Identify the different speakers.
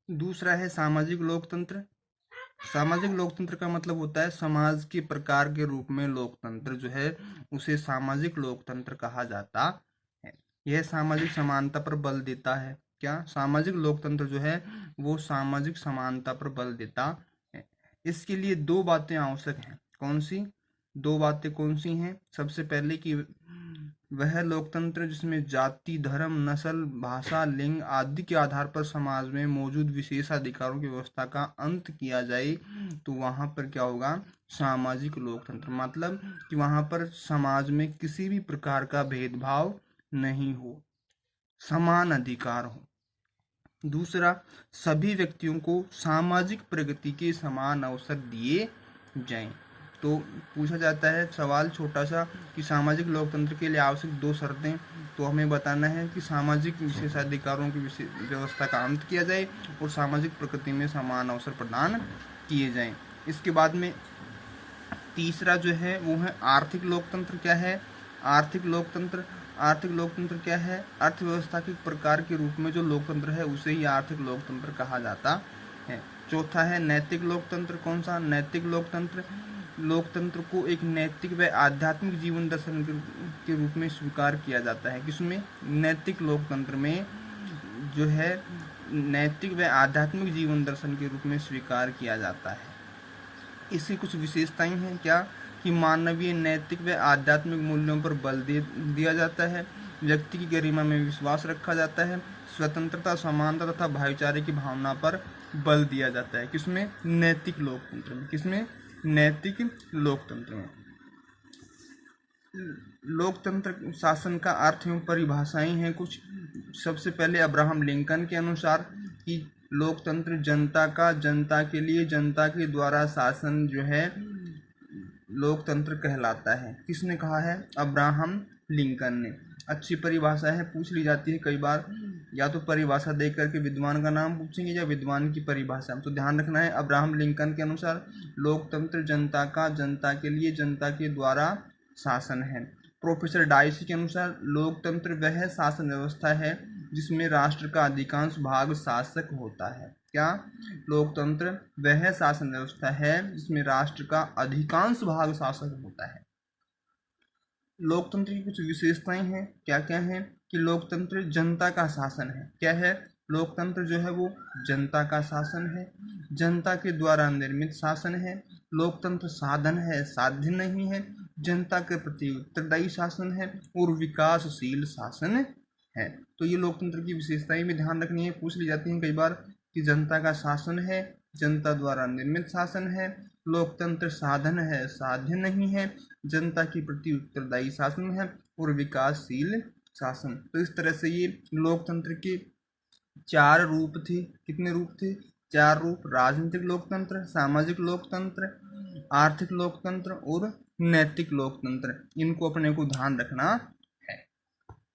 Speaker 1: दूसरा है सामाजिक लोकतंत्र। सामाजिक लोकतंत्र का मतलब होता है समाज के प्रकार के रूप में लोकतंत्र जो है उसे सामाजिक लोकतंत्र कहा जाता है। यह सामाजिक समानता पर बल देता है। क्या सामाजिक लोकतंत्र जो है वो सामाजिक समानता पर बल देता है। इसके लिए दो बातें आवश्यक हैं। कौन सी दो बातें कौन सी हैं? सबसे पहले कि वह लोकतंत्र जिसमें जाति, धर्म, नस्ल, भाषा, लिंग आदि के आधार पर समाज में मौजूद विशेष अधिकारों की व्यवस्था का अंत किया जाए, तो वहां पर क्या होगा? सामाजिक लोकतंत्र। मतलब कि वहां पर समाज में किसी भी प्रकार का भेदभाव नहीं हो, समान अधिकार हो। दूसरा, सभी व्यक्तियों को सामाजिक प्रगति के समान अवसर दिए जाएं। तो पूछा जाता है सवाल छोटा सा कि सामाजिक लोकतंत्र के लिए आवश्यक दो शर्तें। तो हमें बताना है कि सामाजिक विशेषाधिकारों की व्यवस्था का अंत किया जाए और सामाजिक प्रगति में समान अवसर प्रदान किए जाएं। इसके बाद में तीसरा जो है वो है आर्थिक लोकतंत्र। क्या है आर्थिक लोकतंत्र? आर्थिक लोकतंत्र क्या है? अर्थव्यवस्था के प्रकार के रूप में जो लोकतंत्र है उसे ही आर्थिक लोकतंत्र कहा जाता है। चौथा है नैतिक लोकतंत्र। कौन सा? नैतिक लोकतंत्र। लोकतंत्र को एक नैतिक व आध्यात्मिक जीवन दर्शन के रूप में स्वीकार किया जाता है। किसमें? नैतिक लोकतंत्र में जो है नैतिक व आध्यात्मिक जीवन दर्शन के रूप में स्वीकार किया जाता है। इसकी कुछ विशेषताएं हैं। क्या? कि मानवीय, नैतिक व आध्यात्मिक मूल्यों पर बल दिया जाता है। व्यक्ति की गरिमा में विश्वास रखा जाता है। स्वतंत्रता, समानता तथा भाईचारे की भावना पर बल दिया जाता है। किसमें? नैतिक लोकतंत्र में। किसमें? नैतिक लोकतंत्र में। लोकतंत्र शासन का अर्थ एवं परिभाषाएं हैं कुछ। सबसे पहले अब्राहम लिंकन के अनुसार कि लोकतंत्र जनता का, जनता के लिए, जनता के द्वारा शासन जो है लोकतंत्र कहलाता है। किसने कहा है? अब्राहम लिंकन ने। अच्छी परिभाषा है, पूछ ली जाती है कई बार। या तो परिभाषा देख करके विद्वान का नाम पूछेंगे या विद्वान की परिभाषा। तो ध्यान रखना है अब्राहम लिंकन के अनुसार लोकतंत्र जनता का, जनता के लिए, जनता के द्वारा शासन है। प्रोफेसर डाइसी के अनुसार लोकतंत्र वह शासन व्यवस्था है जिसमें राष्ट्र का अधिकांश भाग शासक होता है। क्या? लोकतंत्र वह शासन व्यवस्था है जिसमें राष्ट्र का अधिकांश भाग शासक होता है। लोकतंत्र की कुछ विशेषताएं हैं। क्या क्या है? कि लोकतंत्र जनता का शासन है। क्या है? लोकतंत्र जो है वो जनता का शासन है, जनता के द्वारा निर्मित शासन है। लोकतंत्र साधन है, साध्य नहीं है। जनता के प्रति उत्तरदायी शासन है और विकासशील शासन है। तो ये लोकतंत्र की विशेषताएं भी ध्यान रखनी है, पूछ ली जाती हैं कई बार कि जनता का शासन है, जनता द्वारा निर्मित शासन है, लोकतंत्र साधन है, साध्य नहीं है, जनता के प्रति उत्तरदायी शासन है और विकासशील शासन। तो इस तरह से ये लोकतंत्र के चार रूप थे। कितने रूप थे? चार रूप। राजनीतिक लोकतंत्र, सामाजिक लोकतंत्र, आर्थिक लोकतंत्र और नैतिक लोकतंत्र। इनको अपने को ध्यान रखना